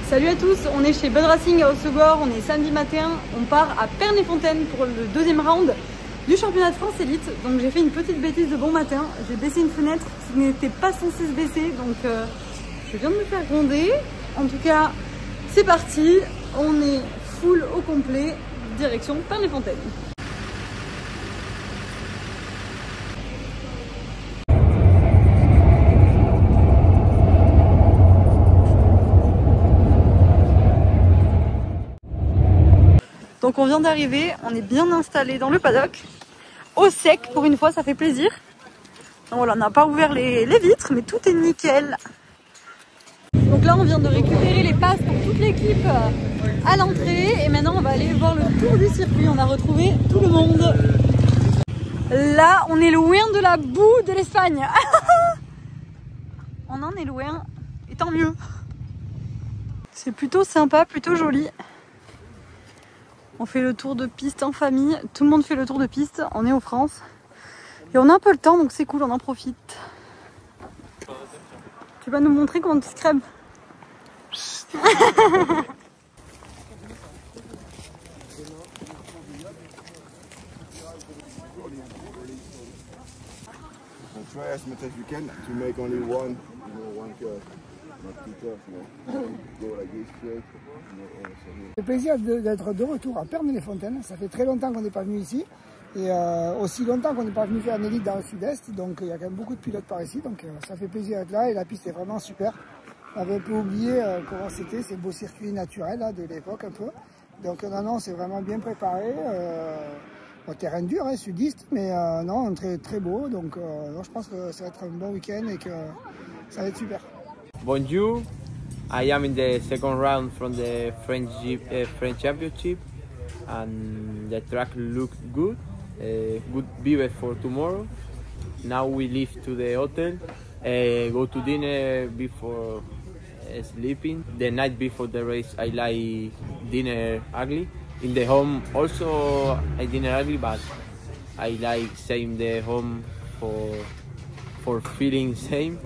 Salut à tous, on est chez Bud Racing à Hossegor, on est samedi matin, on part à Pernes-les-Fontaines pour le deuxième round du championnat de France élite. Donc j'ai fait une petite bêtise de bon matin, j'ai baissé une fenêtre qui n'était pas censée se baisser, donc je viens de me faire gronder. En tout cas, c'est parti, on est full au complet, direction Pernes-les-Fontaines. Donc on vient d'arriver, on est bien installé dans le paddock, au sec pour une fois, ça fait plaisir. Donc voilà, on n'a pas ouvert les vitres, mais tout est nickel. Donc là on vient de récupérer les passes pour toute l'équipe à l'entrée et maintenant on va aller voir le tour du circuit, on a retrouvé tout le monde. Là on est loin de la boue de l'Espagne. On en est loin, et tant mieux. C'est plutôt sympa, plutôt joli. On fait le tour de piste en famille, tout le monde fait le tour de piste, on est en France. Et on a un peu le temps donc c'est cool, on en profite. Tu vas nous montrer comment tu scrubs. Try as much as you can to make only one curve. C'est plaisir d'être de retour à Pernes-les-Fontaines. Ça fait très longtemps qu'on n'est pas venu ici et aussi longtemps qu'on n'est pas venu faire une élite dans le sud-est. Donc il y a quand même beaucoup de pilotes par ici. Donc ça fait plaisir d'être là et la piste est vraiment super. On avait un peu oublié comment c'était, ces beaux circuits naturels là, de l'époque un peu. Donc non, c'est vraiment bien préparé. Au terrain dur, hein, sudiste, mais non, très, très beau. Donc je pense que ça va être un bon week-end et que ça va être super. Bonjour, I am in the second round from the French Championship and the track looks good, good vibe for tomorrow. Now we leave to the hotel, go to dinner before sleeping. The night before the race I like dinner early. In the home also I dinner early, but I like same the home for feeling same.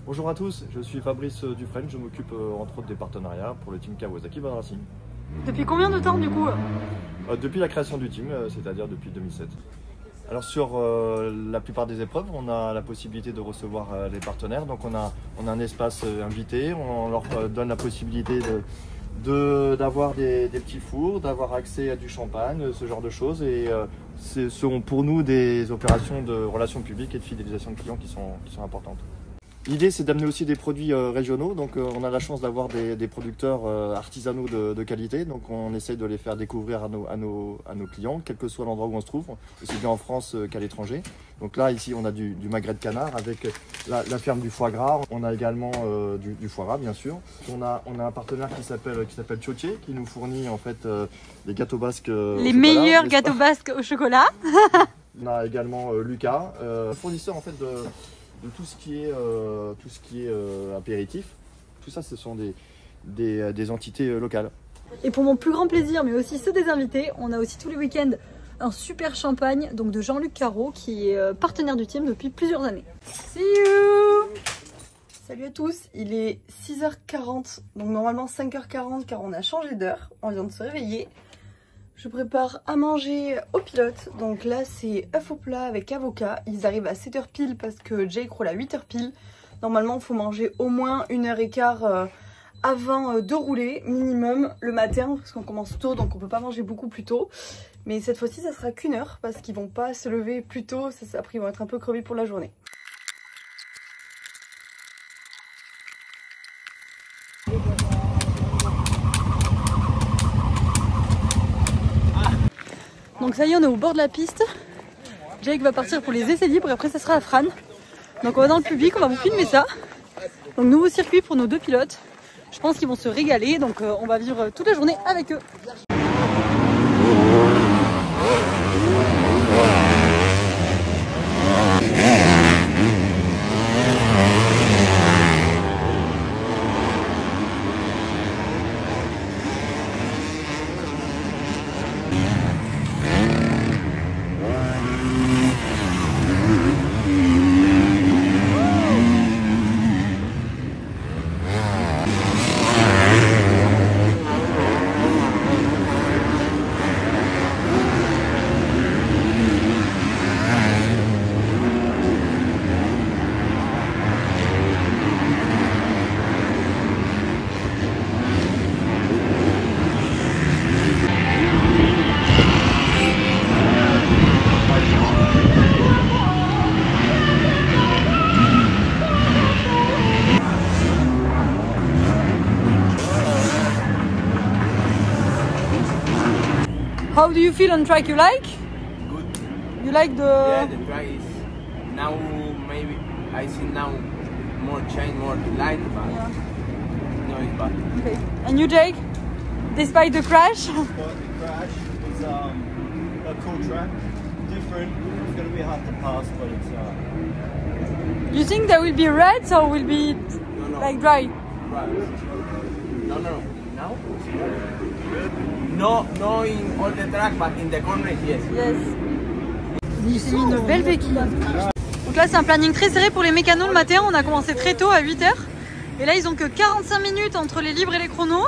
Bonjour à tous, je suis Fabrice Dufresne, je m'occupe entre autres des partenariats pour le team Kawasaki Bud Racing. Depuis combien de temps du coup? Depuis la création du team, c'est-à-dire depuis 2007. Alors sur la plupart des épreuves, on a la possibilité de recevoir les partenaires, donc on a un espace invité, on leur donne la possibilité d'avoir des petits fours, d'avoir accès à du champagne, ce genre de choses, et ce sont pour nous des opérations de relations publiques et de fidélisation de clients qui sont importantes. L'idée, c'est d'amener aussi des produits régionaux, donc on a la chance d'avoir des producteurs artisanaux de qualité, donc on essaye de les faire découvrir à nos clients, quel que soit l'endroit où on se trouve, aussi bien en France qu'à l'étranger. Donc là, ici, on a du magret de canard avec la ferme du foie gras, on a également du foie gras, bien sûr. On a un partenaire qui s'appelle Tchotché, qui nous fournit en fait des gâteaux basques les meilleurs gâteaux basques au chocolat. On a également Lucas, fournisseur en fait de tout ce qui est apéritif. Tout ça, ce sont des entités locales. Et pour mon plus grand plaisir, mais aussi ceux des invités, on a aussi tous les week-ends un super champagne donc de Jean-Luc Caro qui est partenaire du team depuis plusieurs années. See you! Salut à tous, il est 6h40, donc normalement 5h40 car on a changé d'heure, on vient de se réveiller. Je prépare à manger aux pilotes, donc là c'est œufs au plat avec avocat, ils arrivent à 7h pile parce que Jake roule à 8h pile. Normalement il faut manger au moins 1h15 avant de rouler, minimum le matin, parce qu'on commence tôt donc on peut pas manger beaucoup plus tôt. Mais cette fois-ci ça sera qu'1 heure parce qu'ils vont pas se lever plus tôt, après ils vont être un peu crevés pour la journée. Donc ça y est, on est au bord de la piste. Jake va partir pour les essais libres et après ça sera à Fran. Donc on va dans le public, on va vous filmer ça. Donc nouveau circuit pour nos deux pilotes. Je pense qu'ils vont se régaler, donc on va vivre toute la journée avec eux. How do you feel on track? You like? Good. You like the... Yeah, the track is now maybe I see now more change, more light, but Yeah. no, it's bad. Okay. And you, Jake? Despite the crash? But the crash is a cool track, different. It's going to be hard to pass, but it's. You think there will be reds or will be No. like dry? Right. No. Now? No in all the track, but in the corner, yes. Yes. J'ai mis une belle béquille. Donc là c'est un planning très serré pour les mécanos le matin. On a commencé très tôt à 8h. Et là ils ont que 45 minutes entre les libres et les chronos.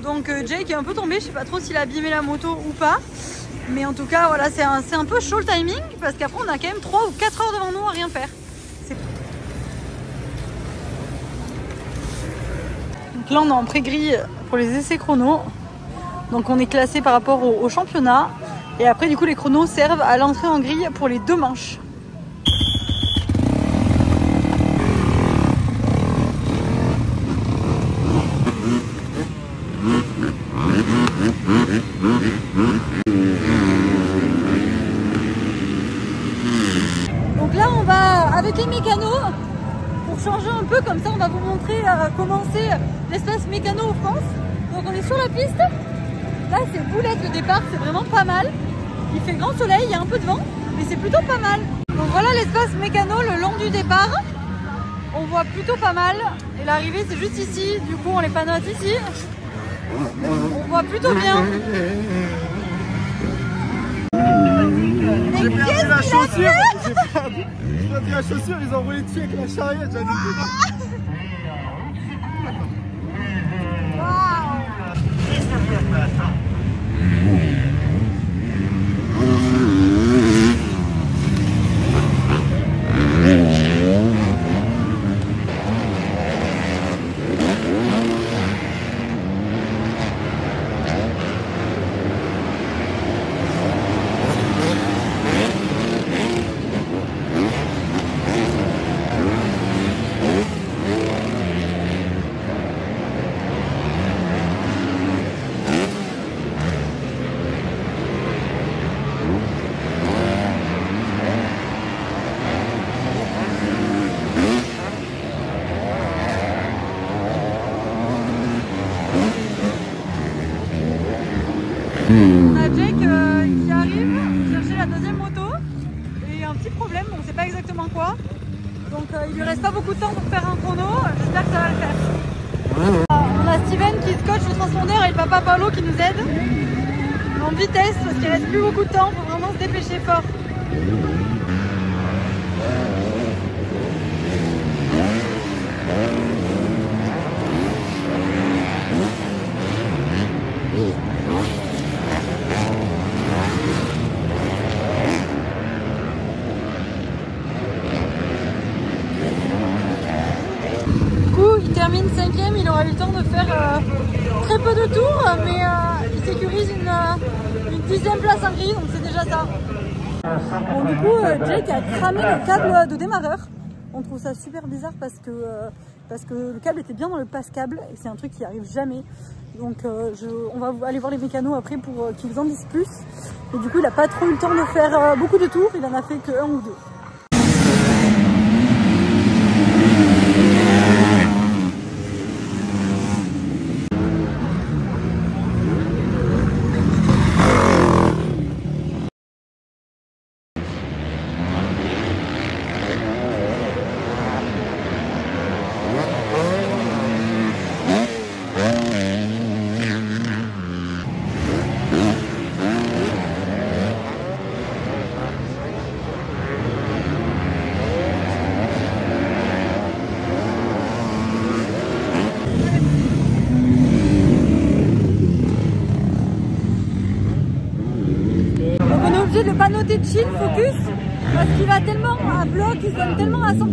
Donc Jake est un peu tombé. Je sais pas trop s'il a abîmé la moto ou pas. Mais en tout cas voilà, c'est un peu chaud le timing. Parce qu'après on a quand même 3 ou 4 heures devant nous à rien faire. Donc là on est en pré-grille pour les essais chronos. Donc on est classé par rapport au championnat. Et après du coup les chronos servent à l'entrée en grille pour les 2 manches. Donc là on va avec les mécanos pour changer un peu, comme ça on va vous montrer comment c'est l'espace mécano en France. Donc on est sur la piste. Là c'est boulette le départ, c'est vraiment pas mal. Il fait grand soleil, il y a un peu de vent, mais c'est plutôt pas mal. Donc voilà l'espace mécano le long du départ. On voit plutôt pas mal. Et l'arrivée c'est juste ici, du coup on les panote ici. On voit plutôt bien. J'ai perdu la chaussure. J'ai perdu la chaussure, ils ont roulé dessus avec la charrière. J'avais On a Jake qui arrive chercher la deuxième moto et un petit problème, on ne sait pas exactement quoi. Donc il lui reste pas beaucoup de temps pour faire un chrono, j'espère que ça va le faire. On a Steven qui scotche le transpondeur et le papa Paolo qui nous aide en vitesse parce qu'il reste plus beaucoup de temps, il faut vraiment se dépêcher fort. Il termine 5ème, il aura eu le temps de faire très peu de tours, mais il sécurise une 10e place en grille, donc c'est déjà ça. Bon, du coup, Jake a cramé le câble de démarreur. On trouve ça super bizarre parce que le câble était bien dans le passe-câble et c'est un truc qui arrive jamais. Donc on va aller voir les mécanos après pour qu'ils en disent plus. Et du coup, il n'a pas trop eu le temps de faire beaucoup de tours, il en a fait que 1 ou 2. De ne pas noter de chill, focus, parce qu'il va tellement à bloc, il se donne tellement à 100%,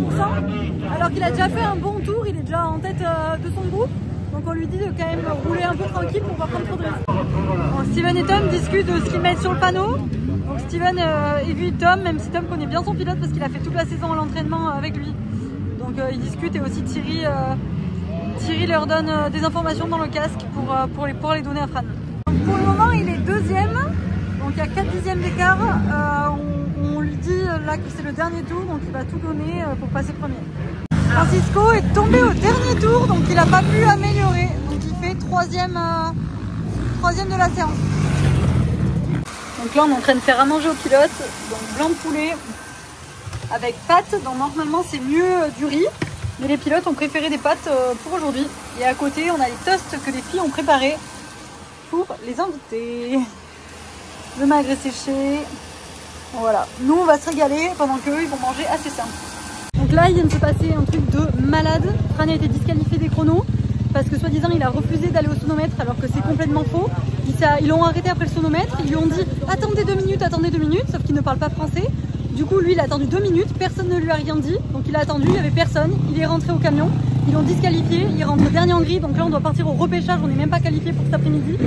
alors qu'il a déjà fait un bon tour, il est déjà en tête de son groupe, donc on lui dit de quand même rouler un peu tranquille pour voir comme trop de risques. Bon, Steven et Tom discutent de ce qu'ils mettent sur le panneau, donc Steven évite Tom, même si Tom connaît bien son pilote parce qu'il a fait toute la saison à l'entraînement avec lui, donc ils discutent et aussi Thierry leur donne des informations dans le casque pour les donner à Fran. Donc pour le moment il est 2ème. Donc il y a 4 dixièmes d'écart. On lui dit là que c'est le dernier tour, donc il va tout donner pour passer premier. Francisco est tombé au dernier tour, donc il n'a pas pu améliorer. Donc il fait troisième de la séance. Donc là on est en train de faire à manger au pilote. Donc blanc de poulet avec pâtes. Donc normalement c'est mieux du riz. Mais les pilotes ont préféré des pâtes pour aujourd'hui. Et à côté on a les toasts que les filles ont préparés pour les invités. Le magret séché. Voilà. Nous on va se régaler pendant qu'eux ils vont manger assez simple. Donc là, il vient de se passer un truc de malade. Fran a été disqualifié des chronos parce que soi-disant il a refusé d'aller au sonomètre alors que c'est complètement faux. Ils l'ont arrêté après le sonomètre, ils lui ont dit attendez 2 minutes, sauf qu'il ne parle pas français. Du coup, lui il a attendu 2 minutes, personne ne lui a rien dit. Donc il a attendu, il n'y avait personne, il est rentré au camion. Ils l'ont disqualifié, il rentre dernier en grille. Donc là on doit partir au repêchage, on n'est même pas qualifié pour cet après-midi.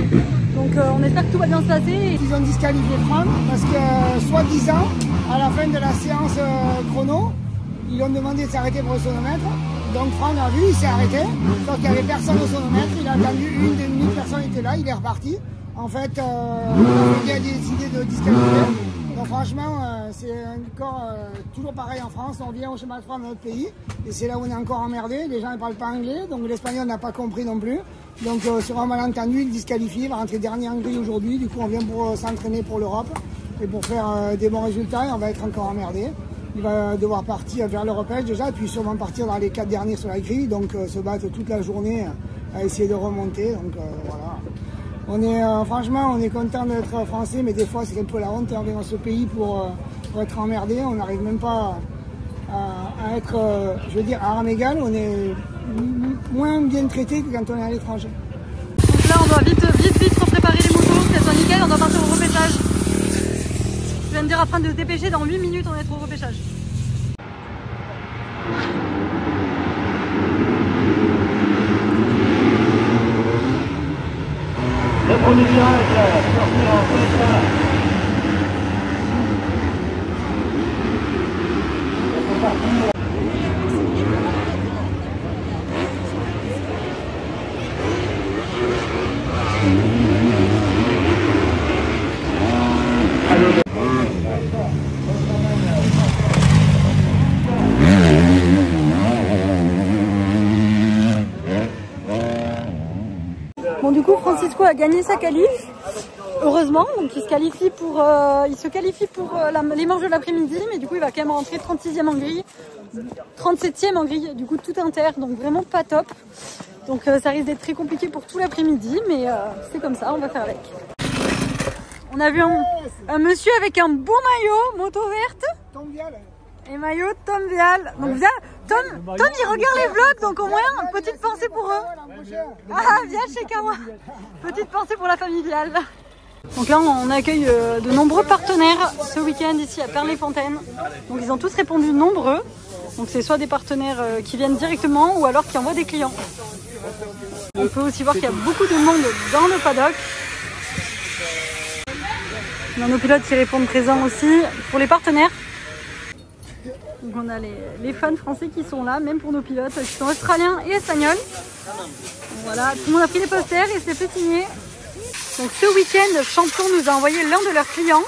Donc on espère que tout va bien se passer. Ils ont disqualifié Fran parce que soi-disant, à la fin de la séance chrono, ils ont demandé de s'arrêter pour le sonomètre. Donc Fran a vu, il s'est arrêté. Sauf qu'il n'y avait personne au sonomètre. Il a attendu 1-2 minutes, personne n'était là, il est reparti. En fait, il a décidé de disqualifier. Donc franchement, c'est encore toujours pareil en France. On vient au chemin de Fran dans notre pays. Et c'est là où on est encore emmerdé. Les gens ne parlent pas anglais. Donc l'espagnol n'a pas compris non plus. Donc sur un malentendu, il disqualifie. Il va rentrer dernier en grille aujourd'hui. Du coup, on vient pour s'entraîner pour l'Europe. Et pour faire des bons résultats. Et on va être encore emmerdé. Il va devoir partir vers le repêche déjà, puis sûrement partir dans les 4 derniers sur la grille, donc se battre toute la journée à essayer de remonter. Donc voilà. Franchement, on est content d'être français, mais des fois c'est un peu la honte. On vient dans ce pays pour être emmerdé. On n'arrive même pas à être, je veux dire, à armes égales. On est moins bien traité que quand on est à l'étranger. Donc là, on doit vite se préparer les motos, qu'elles soient nickel. On doit partir au repêchage. Je viens de dire à Fran de se dépêcher, dans 8 minutes on est au repêchage. Le premier virage, sortir en repêchage. Bon, du coup Francisco a gagné sa qualif, heureusement, donc il se qualifie pour, les manches de l'après-midi, mais du coup il va quand même rentrer 36e en grille, 37e en grille, du coup tout inter, donc vraiment pas top. Donc ça risque d'être très compliqué pour tout l'après-midi, mais c'est comme ça, on va faire avec. On a vu un monsieur avec un beau maillot, moto verte. Tom Vial. Et maillot Tom Vial. Donc Tom il regarde les vlogs, donc au moins une petite pensée pour eux. Ah, viens chez Kawa. Petite pensée pour la famille Vial. Donc là on accueille de nombreux partenaires ce week-end ici à Perles-les-Fontaines. Donc ils ont tous répondu nombreux. Donc c'est soit des partenaires qui viennent directement ou alors qui envoient des clients. On peut aussi voir qu'il y a beaucoup de monde dans le paddock. On a nos pilotes qui répondent présents aussi pour les partenaires. Donc on a les fans français qui sont là, même pour nos pilotes qui sont australiens et espagnols. Voilà, tout le monde a pris les posters et s'est fait signer. Donc ce week-end, Champion nous a envoyé l'un de leurs clients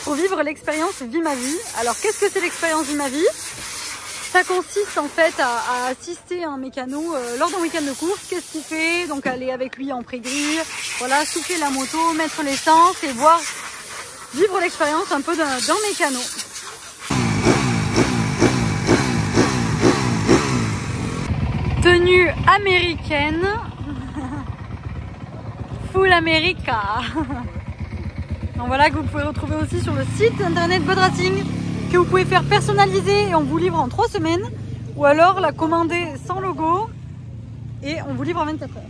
pour vivre l'expérience Vie ma vie. Alors qu'est-ce que c'est l'expérience Vie ma vie? Ça consiste en fait à assister un mécano lors d'un week-end de course. Qu'est-ce qu'il fait? Donc aller avec lui en pré-grille, voilà, souffler la moto, mettre l'essence et voir vivre l'expérience un peu d'un mécano. Tenue américaine, full America. Donc voilà, que vous pouvez retrouver aussi sur le site internet Bod Racing, que vous pouvez faire personnaliser et on vous livre en 3 semaines, ou alors la commander sans logo et on vous livre en 24 heures.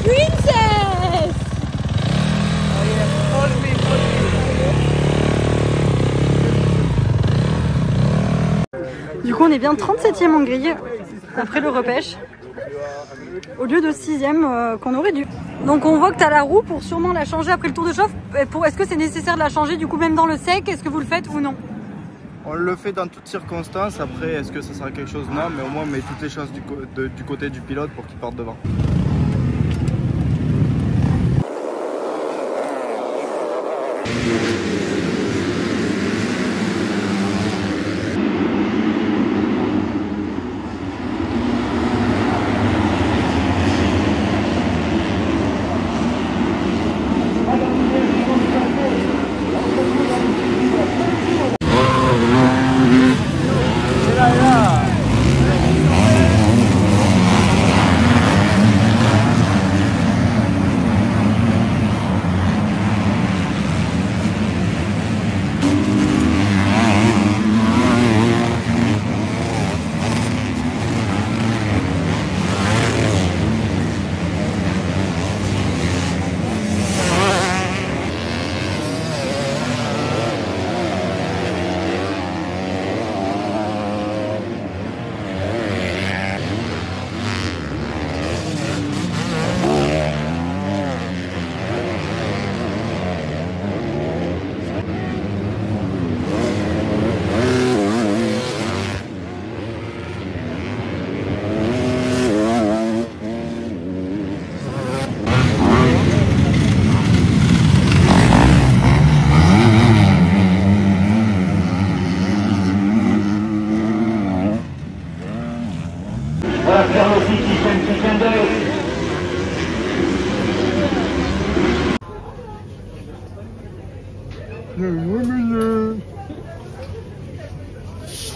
Princess! Du coup on est bien 37e en grille après le repêche au lieu de 6e qu'on aurait dû. Donc on voit que tu as la roue pour sûrement la changer après le tour de chauffe. Est-ce que c'est nécessaire de la changer du coup même dans le sec? Est-ce que vous le faites ou non? On le fait dans toutes circonstances. Après, est-ce que ça sera quelque chose? Non, mais au moins on met toutes les chances du côté du pilote pour qu'il parte devant.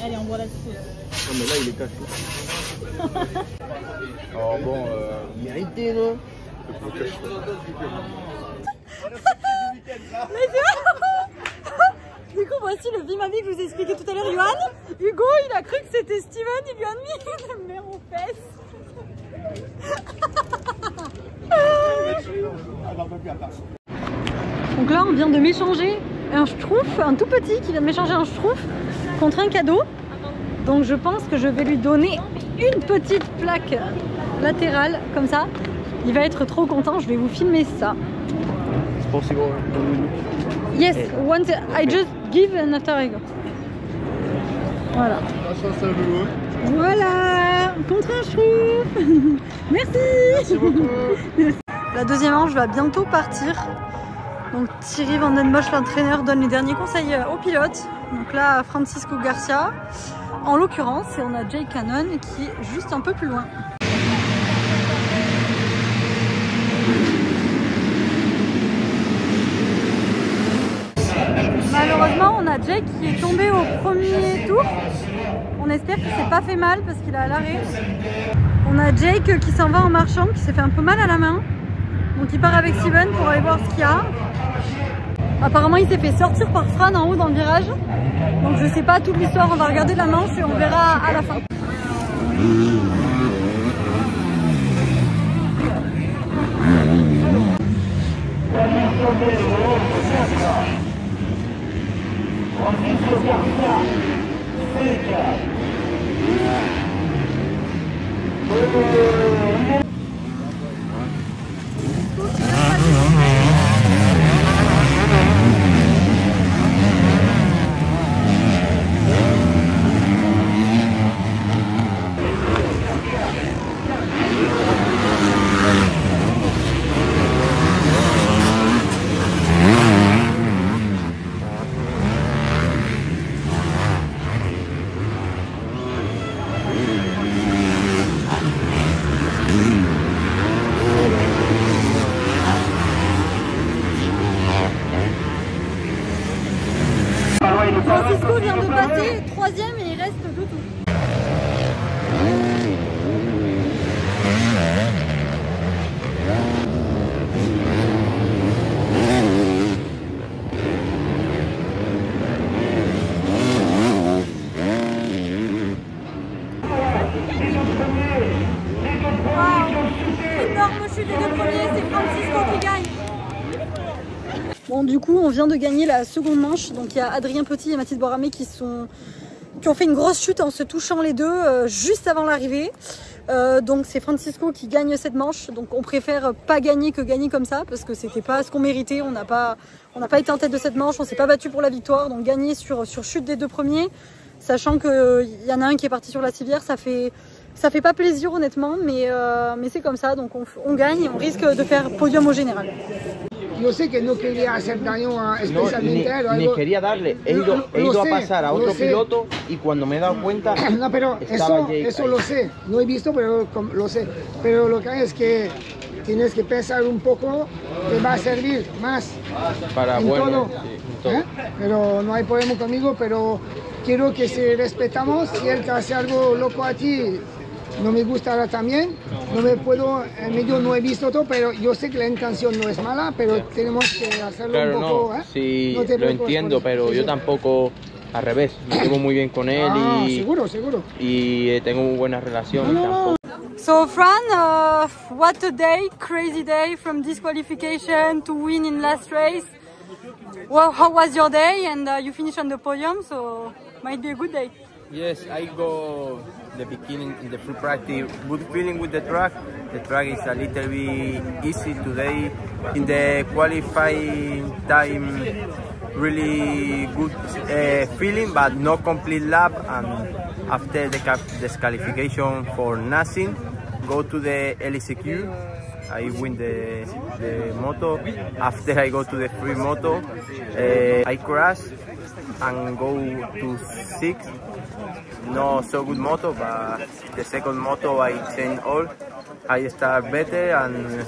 Allez, on boit la sauce. Non, mais là, il est caché. Alors bon, mérité, non? Du coup, voici le Vimami que je vous ai expliqué tout à l'heure, Johan. Hugo, il a cru que c'était Steven, il lui a mis une mère aux fesses. Donc là, on vient de m'échanger un schtroumpf, un tout petit qui vient de m'échanger un schtroumpf contre un cadeau. Donc je pense que je vais lui donner une petite plaque latérale, comme ça. Il va être trop content, je vais vous filmer ça. It's possible. Yes, once I just give and after I go. Voilà. Voilà, contre un schtroumpf. Merci. Merci beaucoup. La deuxième manche va bientôt partir. Donc Thierry Van Den Bosch, l'entraîneur, donne les derniers conseils aux pilotes. Donc là, Francisco Garcia, en l'occurrence, et on a Jake Cannon qui est juste un peu plus loin. Malheureusement, on a Jake qui est tombé au premier tour. On espère qu'il s'est pas fait mal parce qu'il est à l'arrêt. On a Jake qui s'en va en marchant, qui s'est fait un peu mal à la main. Donc il part avec Steven pour aller voir ce qu'il y a. Apparemment il s'est fait sortir par Fran en haut dans le virage. Donc je sais pas toute l'histoire, on va regarder la manche et on verra à la fin. Francisco vient de passer troisième et il reste 2 tours. Énorme chute des 2 premiers, c'est Francisco qui gagne. Bon, du coup, on vient de gagner la seconde manche. Donc, il y a Adrien Petit et Mathilde Boramé qui ont fait une grosse chute en se touchant les deux juste avant l'arrivée. Donc, c'est Francisco qui gagne cette manche. Donc, on préfère pas gagner que gagner comme ça parce que c'était pas ce qu'on méritait. On n'a pas été en tête de cette manche. On s'est pas battu pour la victoire. Donc, gagner sur chute des 2 premiers, sachant qu'il y en a un qui est parti sur la civière, ça fait pas plaisir honnêtement, mais c'est comme ça. Donc, on gagne et on risque de faire podium au général. Yo sé que no quería hacer daño especialmente a él. Ni quería darle, he ido a pasar a otro piloto y cuando me he dado cuenta no, pero eso lo sé, no he visto, pero lo sé. Pero lo que hay es que tienes que pensar un poco que va a servir más para en bueno, todo. Sí, todo. Pero no hay problema conmigo, pero quiero que si respetamos, si él te hace algo loco a ti, no me gustará también, no me puedo, medio no he visto todo, pero yo sé que la intención no es mala, pero tenemos que hacerlo claro, un poco. No, sí, no lo entiendo, pero sí, yo tampoco, al revés, me llevo muy bien con él y seguro. Y tengo muy buena relación. No. So Fran, what a day, crazy day from disqualification to win in last race. Well, how was your day? And you finished on the podium, so might be a good day. Yes, I go the beginning in the free practice, good feeling with the track. The track is a little bit easy today. In the qualifying time, really good feeling, but no complete lap. And after the disqualification for nothing, go to the LCQ. I win the moto. After I go to the free moto, I crash and go to 6th. No so good moto, but the second moto I change all. I start better and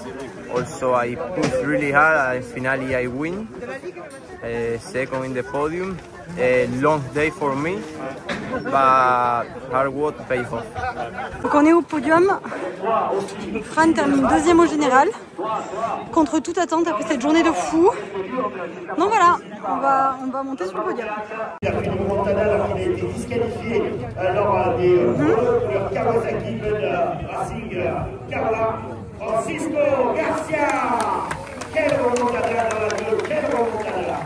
also I push really hard and finally I win. Second in the podium. A long day for me, but hard work pays off. Donc on est au podium. Fran termine deuxième au général. Contre toute attente après cette journée de fou. Donc voilà, on va monter sur le podium. Il a fait une remontada alors qu'il a été disqualifié lors des de Kawasaki Racing Carla. Francisco Garcia. Quelle remontada dans la ville, quelle remontada.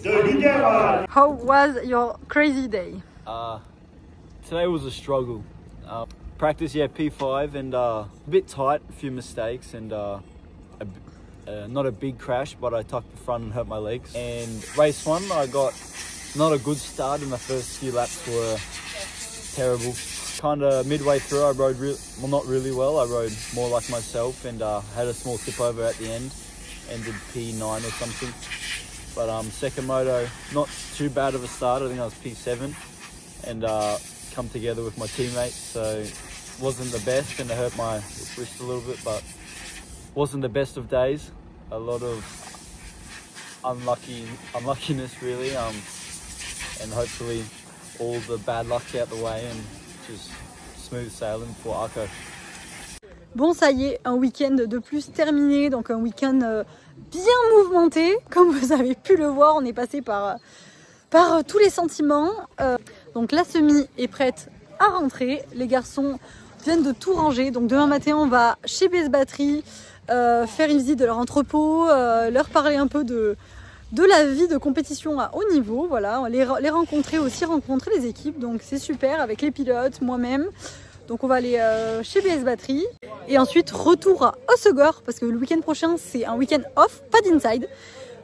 The leader. How was your crazy day? Today was a struggle. Practice, yeah, P5 and a bit tight, a few mistakes and not a big crash, but I tucked the front and hurt my legs. And race 1, I got not a good start and the first few laps were terrible. Kind of midway through I rode, not really well, I rode more like myself and had a small tip over at the end, ended P9 or something. But second moto, not too bad of a start, I think I was P7 and come together with my teammates, so wasn't the best and it hurt my wrist a little bit, but wasn't the best of days. A lot of unluckiness really, and hopefully all the bad luck out the way and just smooth sailing for Arco. Bon, ça y est, un week-end de plus terminé, donc un week-end bien mouvementé. Comme vous avez pu le voir, on est passé par tous les sentiments. Donc la semi est prête à rentrer. Les garçons viennent de tout ranger. Donc demain matin, on va chez BS Battery faire une visite de leur entrepôt, leur parler un peu de la vie de compétition à haut niveau. Voilà, les rencontrer aussi, rencontrer les équipes. Donc c'est super avec les pilotes, moi-même. Donc on va aller chez BS Battery et ensuite retour à Hossegor parce que le week-end prochain c'est un week-end off, pas d'inside.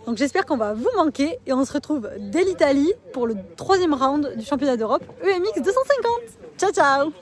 Donc j'espère qu'on va vous manquer et on se retrouve dès l'Italie pour le 3e round du championnat d'Europe EMX 250. Ciao ciao!